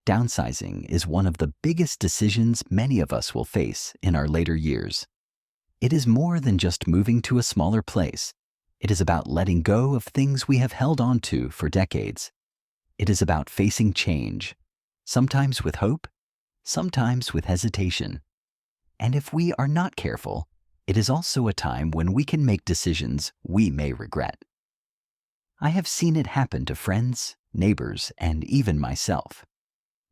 Downsizing is one of the biggest decisions many of us will face in our later years. It is more than just moving to a smaller place. It is about letting go of things we have held on to for decades. It is about facing change, sometimes with hope, sometimes with hesitation. And if we are not careful, it is also a time when we can make decisions we may regret. I have seen it happen to friends, neighbors, and even myself.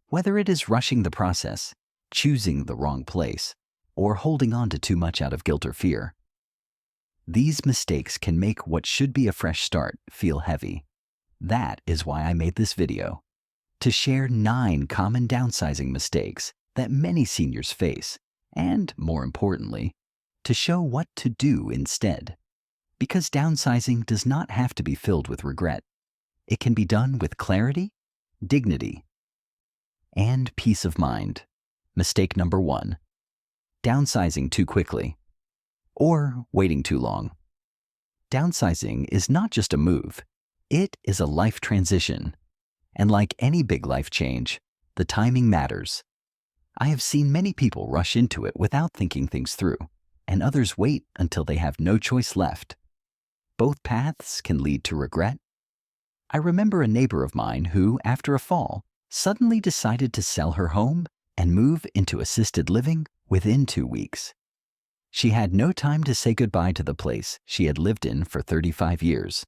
Whether it is rushing the process, choosing the wrong place, or holding on to too much out of guilt or fear, these mistakes can make what should be a fresh start feel heavy. That is why I made this video, to share 9 common downsizing mistakes that many seniors face, and, more importantly, to show what to do instead. Because downsizing does not have to be filled with regret. It can be done with clarity, dignity, and peace of mind. Mistake number 1, downsizing too quickly or waiting too long. Downsizing is not just a move, it is a life transition. And like any big life change, the timing matters. I have seen many people rush into it without thinking things through, and others wait until they have no choice left. Both paths can lead to regret. I remember a neighbor of mine who, after a fall, suddenly decided to sell her home and move into assisted living within 2 weeks. She had no time to say goodbye to the place she had lived in for 35 years.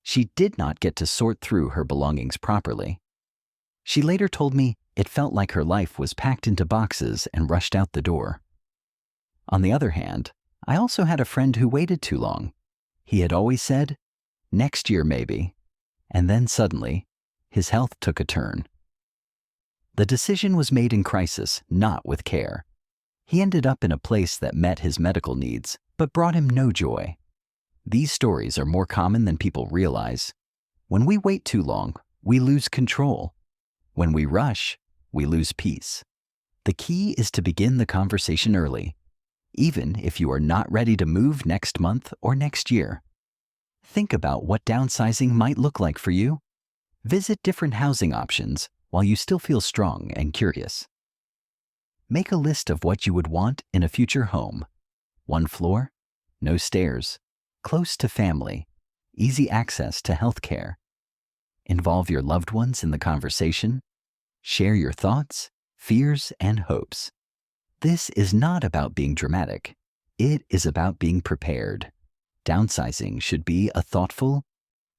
She did not get to sort through her belongings properly. She later told me it felt like her life was packed into boxes and rushed out the door. On the other hand, I also had a friend who waited too long. He had always said, "Next year maybe," and then suddenly, his health took a turn. The decision was made in crisis, not with care. He ended up in a place that met his medical needs, but brought him no joy. These stories are more common than people realize. When we wait too long, we lose control. When we rush, we lose peace. The key is to begin the conversation early, even if you are not ready to move next month or next year. Think about what downsizing might look like for you. Visit different housing options while you still feel strong and curious. Make a list of what you would want in a future home. 1 floor, no stairs, close to family, easy access to health care. Involve your loved ones in the conversation. Share your thoughts, fears, and hopes. This is not about being dramatic. It is about being prepared. Downsizing should be a thoughtful,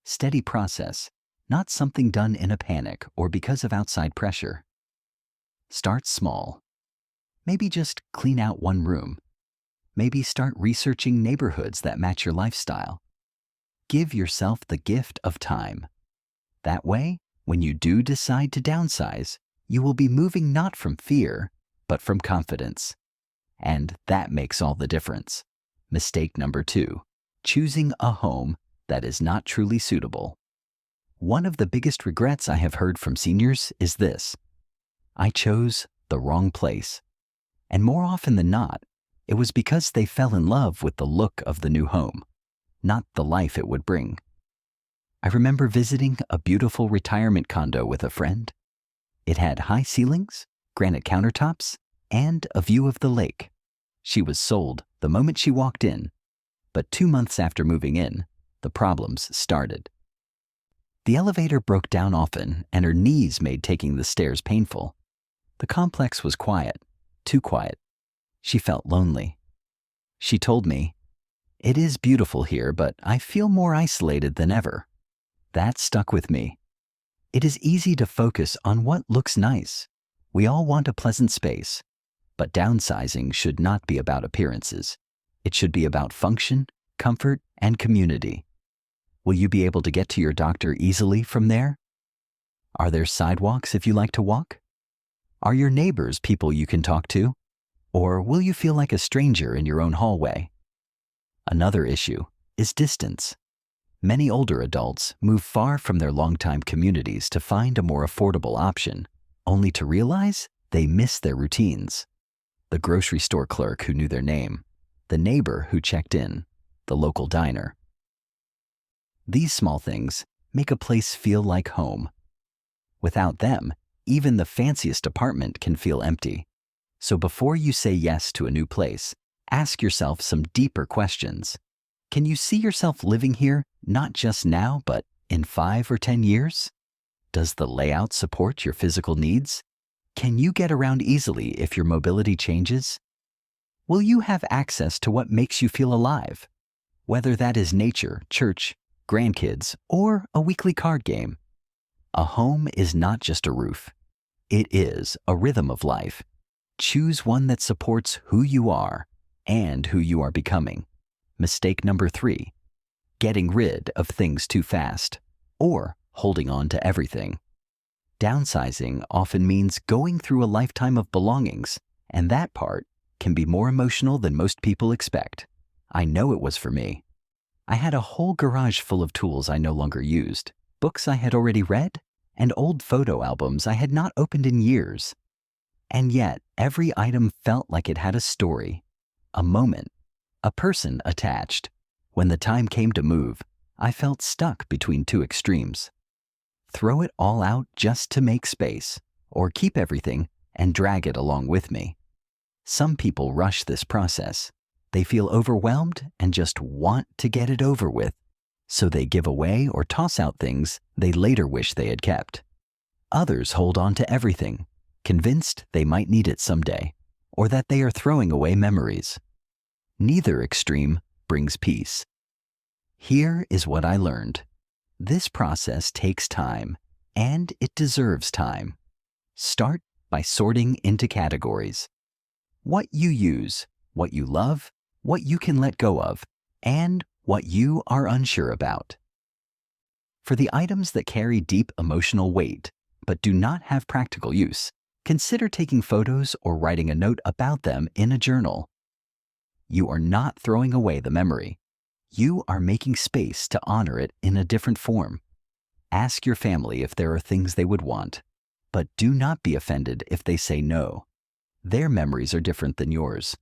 steady process, not something done in a panic or because of outside pressure. Start small. Maybe just clean out 1 room. Maybe start researching neighborhoods that match your lifestyle. Give yourself the gift of time. That way, when you do decide to downsize, you will be moving not from fear, but from confidence. And that makes all the difference. Mistake number 2, choosing a home that is not truly suitable. One of the biggest regrets I have heard from seniors is this: I chose the wrong place. And more often than not, it was because they fell in love with the look of the new home, not the life it would bring. I remember visiting a beautiful retirement condo with a friend. It had high ceilings, granite countertops, and a view of the lake. She was sold the moment she walked in, but 2 months after moving in, the problems started. The elevator broke down often, and her knees made taking the stairs painful. The complex was quiet, too quiet. She felt lonely. She told me, "It is beautiful here, but I feel more isolated than ever." That stuck with me. It is easy to focus on what looks nice. We all want a pleasant space, but downsizing should not be about appearances. It should be about function, comfort, and community. Will you be able to get to your doctor easily from there? Are there sidewalks if you like to walk? Are your neighbors people you can talk to? Or will you feel like a stranger in your own hallway? Another issue is distance. Many older adults move far from their longtime communities to find a more affordable option, only to realize they miss their routines. The grocery store clerk who knew their name, the neighbor who checked in, the local diner. These small things make a place feel like home. Without them, even the fanciest apartment can feel empty. So before you say yes to a new place, ask yourself some deeper questions. Can you see yourself living here, not just now, but in 5 or 10 years? Does the layout support your physical needs? Can you get around easily if your mobility changes? Will you have access to what makes you feel alive? Whether that is nature, church, grandkids, or a weekly card game. A home is not just a roof. It is a rhythm of life. Choose one that supports who you are and who you are becoming. Mistake number 3, getting rid of things too fast or holding on to everything. Downsizing often means going through a lifetime of belongings, and that part can be more emotional than most people expect. I know it was for me. I had a whole garage full of tools I no longer used, books I had already read, and old photo albums I had not opened in years. And yet, every item felt like it had a story, a moment, a person attached. When the time came to move, I felt stuck between 2 extremes. Throw it all out just to make space, or keep everything and drag it along with me. Some people rush this process. They feel overwhelmed and just want to get it over with, so they give away or toss out things they later wish they had kept. Others hold on to everything, convinced they might need it someday, or that they are throwing away memories. Neither extreme brings peace. Here is what I learned. This process takes time, and it deserves time. Start by sorting into categories. What you use, what you love, what you can let go of, and what you are unsure about. For the items that carry deep emotional weight, but do not have practical use, consider taking photos or writing a note about them in a journal. You are not throwing away the memory. You are making space to honor it in a different form. Ask your family if there are things they would want, but do not be offended if they say no. Their memories are different than yours.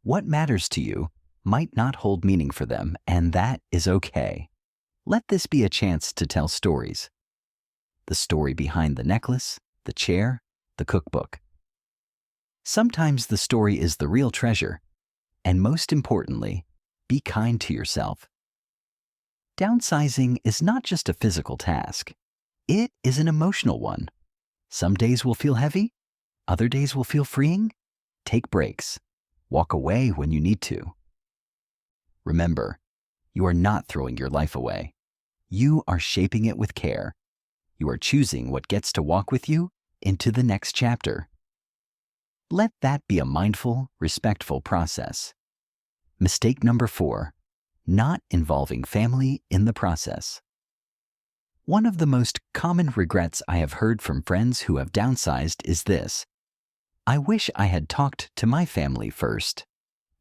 What matters to you might not hold meaning for them, and that is okay. Let this be a chance to tell stories. The story behind the necklace, the chair, the cookbook. Sometimes the story is the real treasure, and most importantly, be kind to yourself. Downsizing is not just a physical task. It is an emotional one. Some days will feel heavy. Other days will feel freeing. Take breaks. Walk away when you need to. Remember, you are not throwing your life away. You are shaping it with care. You are choosing what gets to walk with you into the next chapter. Let that be a mindful, respectful process. Mistake number 4, not involving family in the process. One of the most common regrets I have heard from friends who have downsized is this: I wish I had talked to my family first.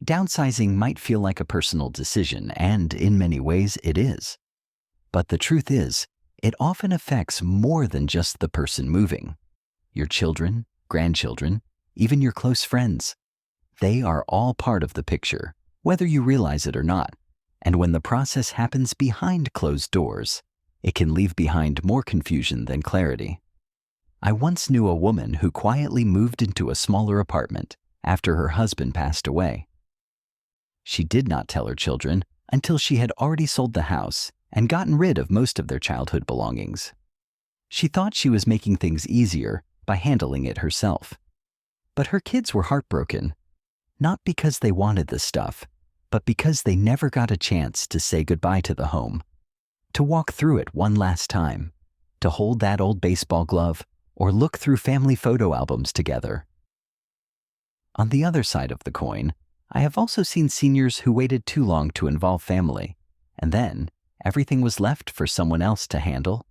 Downsizing might feel like a personal decision, and in many ways it is. But the truth is, it often affects more than just the person moving. Your children, grandchildren, even your close friends. They are all part of the picture, whether you realize it or not. And when the process happens behind closed doors, it can leave behind more confusion than clarity. I once knew a woman who quietly moved into a smaller apartment after her husband passed away. She did not tell her children until she had already sold the house and gotten rid of most of their childhood belongings. She thought she was making things easier by handling it herself. But her kids were heartbroken, not because they wanted the stuff, but because they never got a chance to say goodbye to the home, to walk through it one last time, to hold that old baseball glove, or look through family photo albums together. On the other side of the coin, I have also seen seniors who waited too long to involve family, and then everything was left for someone else to handle.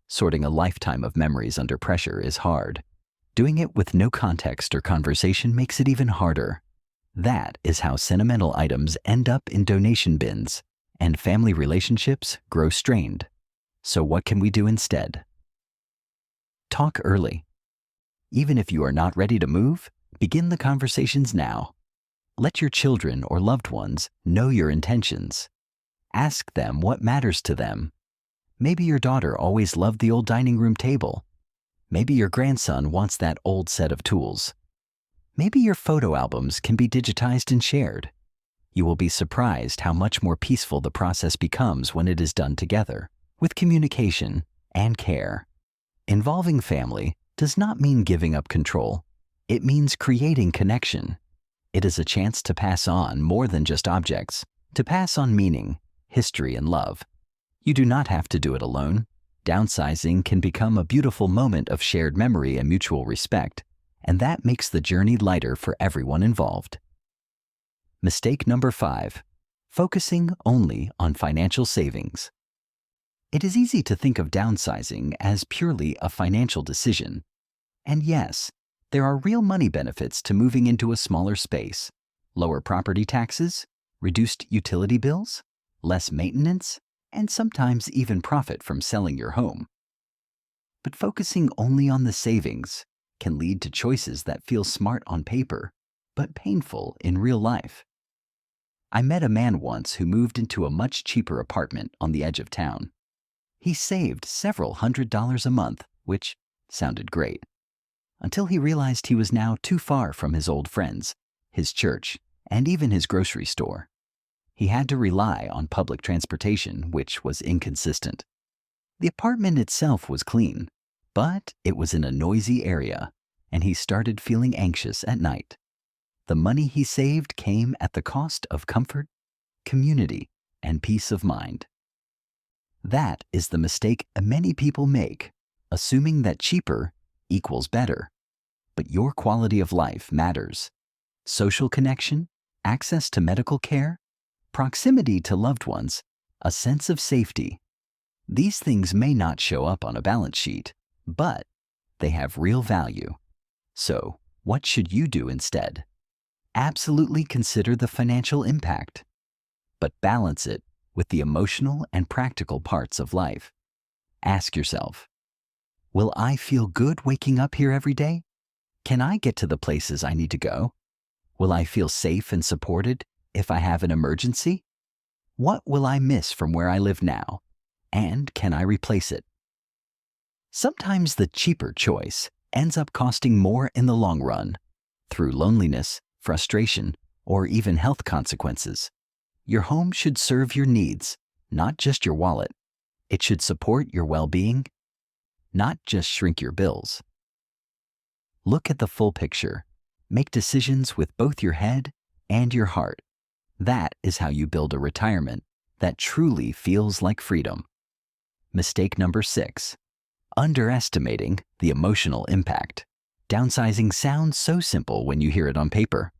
Sorting a lifetime of memories under pressure is hard. Doing it with no context or conversation makes it even harder. That is how sentimental items end up in donation bins, and family relationships grow strained. So what can we do instead? Talk early. Even if you are not ready to move, begin the conversations now. Let your children or loved ones know your intentions. Ask them what matters to them. Maybe your daughter always loved the old dining room table. Maybe your grandson wants that old set of tools. Maybe your photo albums can be digitized and shared. You will be surprised how much more peaceful the process becomes when it is done together, with communication and care. Involving family does not mean giving up control. It means creating connection. It is a chance to pass on more than just objects, to pass on meaning, history, and love. You do not have to do it alone. Downsizing can become a beautiful moment of shared memory and mutual respect, and that makes the journey lighter for everyone involved. Mistake number 5, focusing only on financial savings. It is easy to think of downsizing as purely a financial decision. And yes, there are real money benefits to moving into a smaller space: lower property taxes, reduced utility bills, less maintenance, and sometimes even profit from selling your home. But focusing only on the savings can lead to choices that feel smart on paper, but painful in real life. I met a man once who moved into a much cheaper apartment on the edge of town. He saved several $100s a month, which sounded great, until he realized he was now too far from his old friends, his church, and even his grocery store. He had to rely on public transportation, which was inconsistent. The apartment itself was clean, but it was in a noisy area, and he started feeling anxious at night. The money he saved came at the cost of comfort, community, and peace of mind. That is the mistake many people make, assuming that cheaper equals better. But your quality of life matters. Social connection, access to medical care, proximity to loved ones, a sense of safety. These things may not show up on a balance sheet, but they have real value. So, what should you do instead? Absolutely consider the financial impact, but balance it with the emotional and practical parts of life. Ask yourself, will I feel good waking up here every day? Can I get to the places I need to go? Will I feel safe and supported if I have an emergency? What will I miss from where I live now? And can I replace it? Sometimes the cheaper choice ends up costing more in the long run, through loneliness, frustration, or even health consequences. Your home should serve your needs, not just your wallet. It should support your well-being, not just shrink your bills. Look at the full picture. Make decisions with both your head and your heart. That is how you build a retirement that truly feels like freedom. Mistake number 6, underestimating the emotional impact. Downsizing sounds so simple when you hear it on paper.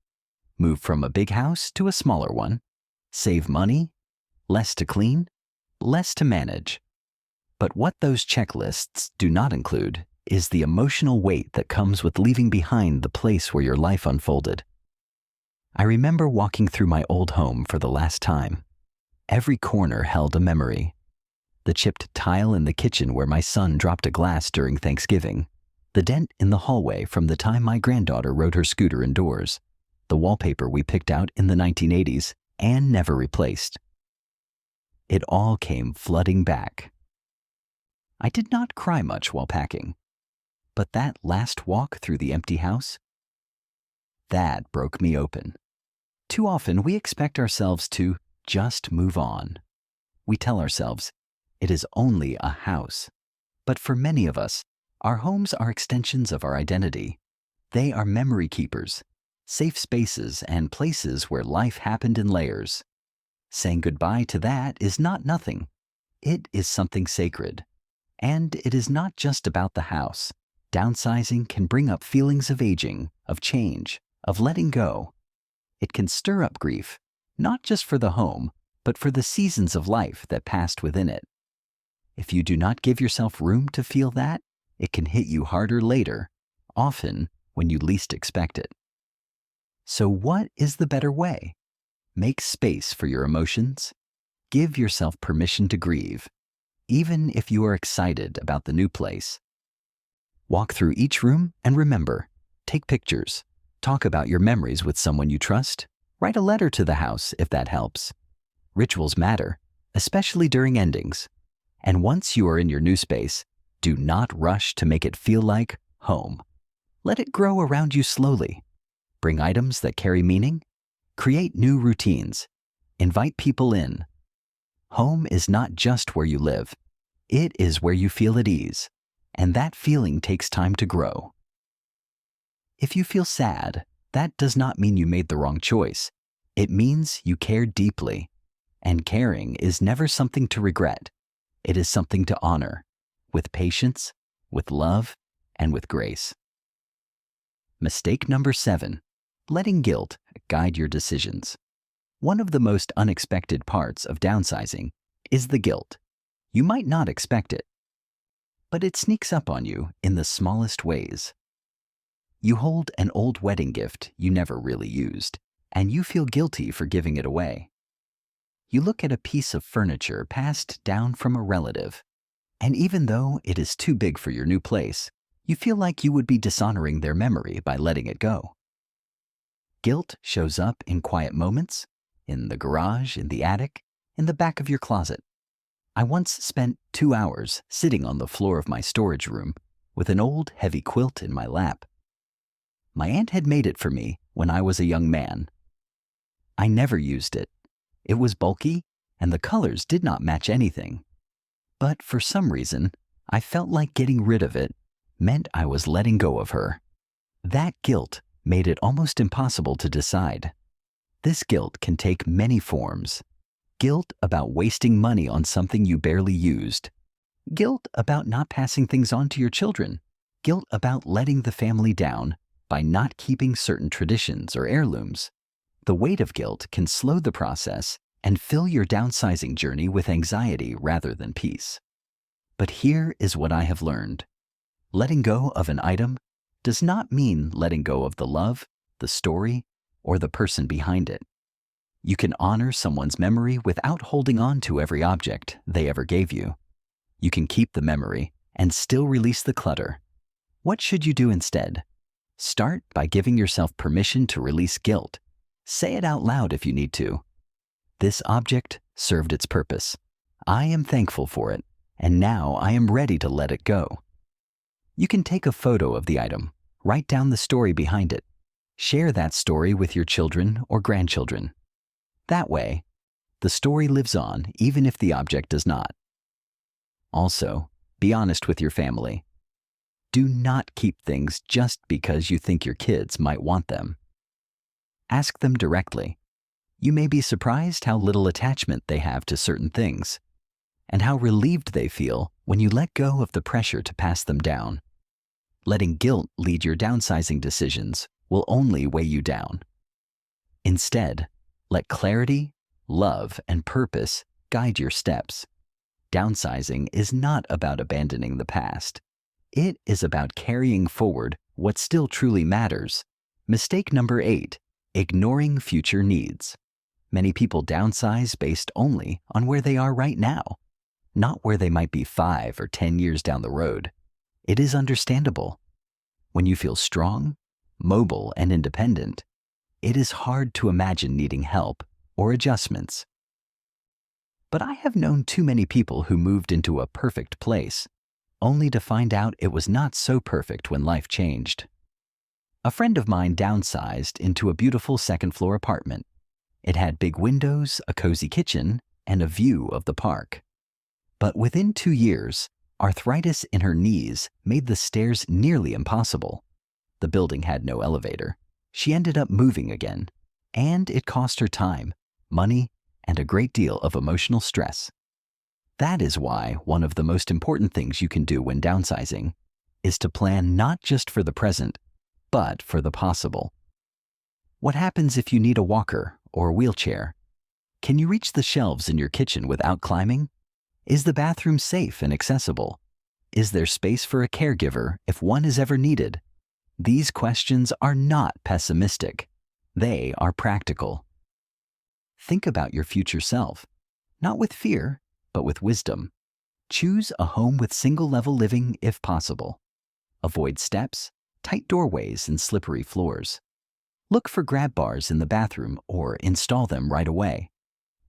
Move from a big house to a smaller one. Save money, less to clean, less to manage. But what those checklists do not include is the emotional weight that comes with leaving behind the place where your life unfolded. I remember walking through my old home for the last time. Every corner held a memory. The chipped tile in the kitchen where my son dropped a glass during Thanksgiving. The dent in the hallway from the time my granddaughter rode her scooter indoors. The wallpaper we picked out in the 1980s and never replaced. It all came flooding back. I did not cry much while packing, but that last walk through the empty house, that broke me open. Too often we expect ourselves to just move on. We tell ourselves, it is only a house. But for many of us, our homes are extensions of our identity. They are memory keepers, safe spaces, and places where life happened in layers. Saying goodbye to that is not nothing. It is something sacred. And it is not just about the house. Downsizing can bring up feelings of aging, of change, of letting go. It can stir up grief, not just for the home, but for the seasons of life that passed within it. If you do not give yourself room to feel that, it can hit you harder later, often when you least expect it. So what is the better way? Make space for your emotions. Give yourself permission to grieve, even if you are excited about the new place. Walk through each room and remember, take pictures. Talk about your memories with someone you trust. Write a letter to the house if that helps. Rituals matter, especially during endings. And once you are in your new space, Do not rush to make it feel like home. Let it grow around you slowly. Bring items that carry meaning. Create new routines. Invite people in. Home is not just where you live. It is where you feel at ease. And that feeling takes time to grow. If you feel sad, that does not mean you made the wrong choice. It means you care deeply. And caring is never something to regret. It is something to honor, with patience, with love, and with grace. Mistake number 7, letting guilt guide your decisions. One of the most unexpected parts of downsizing is the guilt. You might not expect it, but it sneaks up on you in the smallest ways. You hold an old wedding gift you never really used, and you feel guilty for giving it away. You look at a piece of furniture passed down from a relative, and even though it is too big for your new place, you feel like you would be dishonoring their memory by letting it go. Guilt shows up in quiet moments, in the garage, in the attic, in the back of your closet. I once spent 2 hours sitting on the floor of my storage room with an old heavy quilt in my lap. My aunt had made it for me when I was a young man. I never used it. It was bulky, and the colors did not match anything. But for some reason, I felt like getting rid of it meant I was letting go of her. That guilt made it almost impossible to decide. This guilt can take many forms. Guilt about wasting money on something you barely used. Guilt about not passing things on to your children. Guilt about letting the family down by not keeping certain traditions or heirlooms. The weight of guilt can slow the process and fill your downsizing journey with anxiety rather than peace. But here is what I have learned. Letting go of an item does not mean letting go of the love, the story, or the person behind it. You can honor someone's memory without holding on to every object they ever gave you. You can keep the memory and still release the clutter. What should you do instead? Start by giving yourself permission to release guilt. Say it out loud if you need to. This object served its purpose. I am thankful for it, and now I am ready to let it go. You can take a photo of the item, write down the story behind it. Share that story with your children or grandchildren. That way, the story lives on even if the object does not. Also, be honest with your family. Do not keep things just because you think your kids might want them. Ask them directly. You may be surprised how little attachment they have to certain things, and how relieved they feel when you let go of the pressure to pass them down. Letting guilt lead your downsizing decisions will only weigh you down. Instead, let clarity, love, and purpose guide your steps. Downsizing is not about abandoning the past. It is about carrying forward what still truly matters. Mistake number 8, ignoring future needs. Many people downsize based only on where they are right now, not where they might be 5 or 10 years down the road. It is understandable. When you feel strong, mobile, and independent, it is hard to imagine needing help or adjustments. But I have known too many people who moved into a perfect place, only to find out it was not so perfect when life changed. A friend of mine downsized into a beautiful second-floor apartment. It had big windows, a cozy kitchen, and a view of the park. But within 2 years, arthritis in her knees made the stairs nearly impossible. The building had no elevator. She ended up moving again, and it cost her time, money, and a great deal of emotional stress. That is why one of the most important things you can do when downsizing is to plan not just for the present, but for the possible. What happens if you need a walker or a wheelchair? Can you reach the shelves in your kitchen without climbing? Is the bathroom safe and accessible? Is there space for a caregiver if one is ever needed? These questions are not pessimistic. They are practical. Think about your future self, not with fear, but with wisdom. Choose a home with single-level living if possible. Avoid steps, tight doorways, and slippery floors. Look for grab bars in the bathroom or install them right away.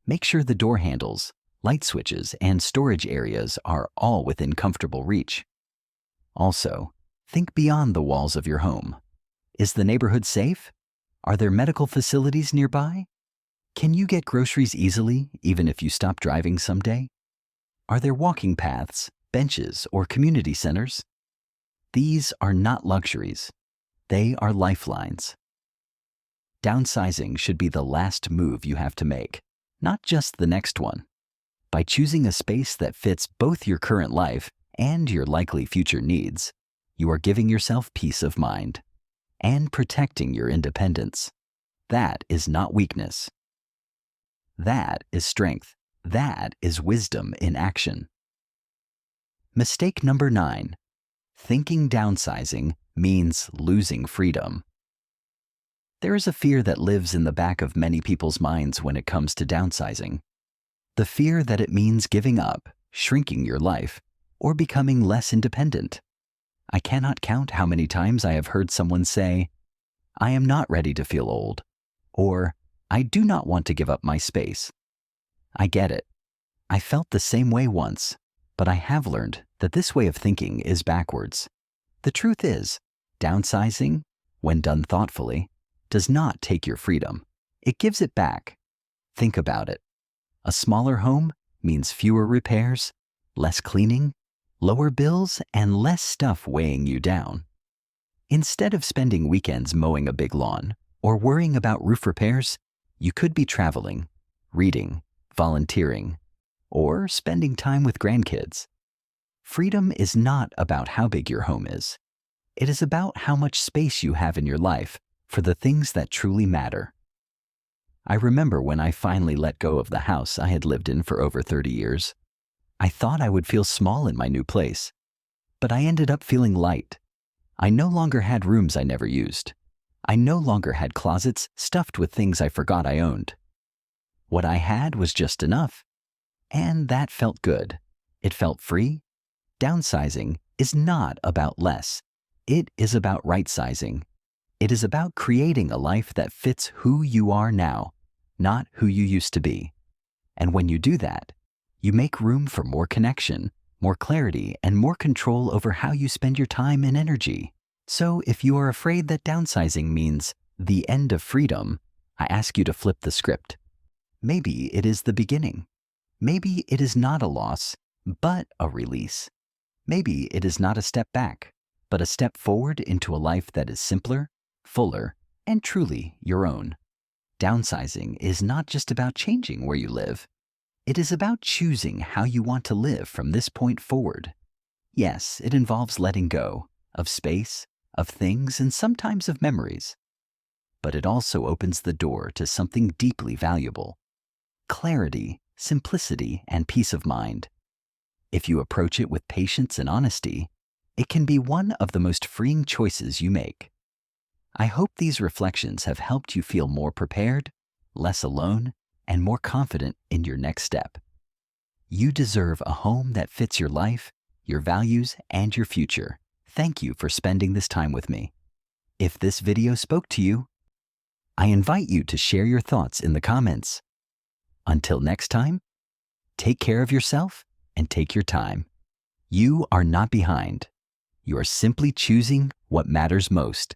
Make sure the door handles, light switches, and storage areas are all within comfortable reach. Also, think beyond the walls of your home. Is the neighborhood safe? Are there medical facilities nearby? Can you get groceries easily, even if you stop driving someday? Are there walking paths, benches, or community centers? These are not luxuries. They are lifelines. Downsizing should be the last move you have to make, not just the next one. By choosing a space that fits both your current life and your likely future needs, you are giving yourself peace of mind and protecting your independence. That is not weakness. That is strength. That is wisdom in action. Mistake number 9. Thinking downsizing means losing freedom. There is a fear that lives in the back of many people's minds when it comes to downsizing. The fear that it means giving up, shrinking your life, or becoming less independent. I cannot count how many times I have heard someone say, "I am not ready to feel old," or "I do not want to give up my space." I get it. I felt the same way once, but I have learned that this way of thinking is backwards. The truth is, downsizing, when done thoughtfully, does not take your freedom. It gives it back. Think about it. A smaller home means fewer repairs, less cleaning, lower bills, and less stuff weighing you down. Instead of spending weekends mowing a big lawn or worrying about roof repairs, you could be traveling, reading, volunteering, or spending time with grandkids. Freedom is not about how big your home is. It is about how much space you have in your life for the things that truly matter. I remember when I finally let go of the house I had lived in for over 30 years. I thought I would feel small in my new place, but I ended up feeling light. I no longer had rooms I never used. I no longer had closets stuffed with things I forgot I owned. What I had was just enough, and that felt good. It felt free. Downsizing is not about less. It is about right-sizing. It is about creating a life that fits who you are now, not who you used to be. And when you do that, you make room for more connection, more clarity, and more control over how you spend your time and energy. So if you are afraid that downsizing means the end of freedom, I ask you to flip the script. Maybe it is the beginning. Maybe it is not a loss, but a release. Maybe it is not a step back, but a step forward into a life that is simpler, fuller, and truly your own. Downsizing is not just about changing where you live. It is about choosing how you want to live from this point forward. Yes, it involves letting go of space, of things, and sometimes of memories. But it also opens the door to something deeply valuable: clarity, simplicity, and peace of mind. If you approach it with patience and honesty, it can be one of the most freeing choices you make. I hope these reflections have helped you feel more prepared, less alone, and more confident in your next step. You deserve a home that fits your life, your values, and your future. Thank you for spending this time with me. If this video spoke to you, I invite you to share your thoughts in the comments. Until next time, take care of yourself and take your time. You are not behind. You are simply choosing what matters most.